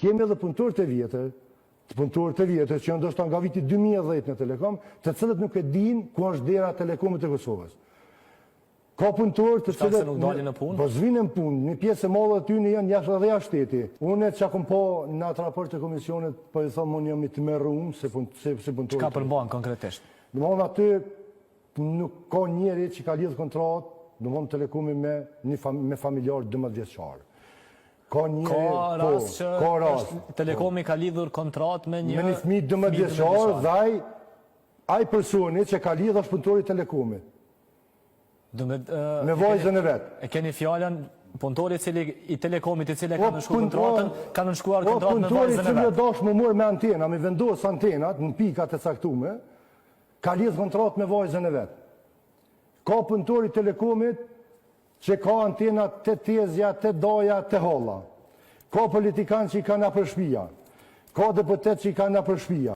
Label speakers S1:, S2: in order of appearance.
S1: Kemi edhe punëtorë të vjetër, që ndoshta nga viti 2010 në Telekom, të cilët nuk e din ku është dera Telekomit të Kosovës. Ka punëtorë të cilët po zvinë në punë, një pjesë e madhe aty në janë jashtë edhe jashtë shteti. Unë që akum po në atë raport të komisionit, po i thomë unë jam i të merrum se punëtorë.
S2: Çka përmban konkretisht?
S1: Domthonë aty nuk ka njeri që ka lidhë kontratë, domthonë Telekomi me familjar 12 vjeçar. Ka
S2: rast që Telekomi ka lidhur kontratë me një
S1: fëmijë 12 vjeçar dhe ai personi që ka lidhur është punëtori i Telekomit. Me vajzën e vet.
S2: E keni fjalën punëtori i Telekomit i cili ka nënshkuar kontratën, ka nënshkuar kontratën me vajzën e vet.
S1: Punëtori i cili dash më morë me antena, me vendos antenat në pikat e caktuara, ka lidh kontratë me vajzën e vet. Ka punëtori i Telekomit që ka antenat të tezja, të doja, të holla. Ka politikan që i ka na për shtëpia. Ka deputet që i ka na për shtëpia.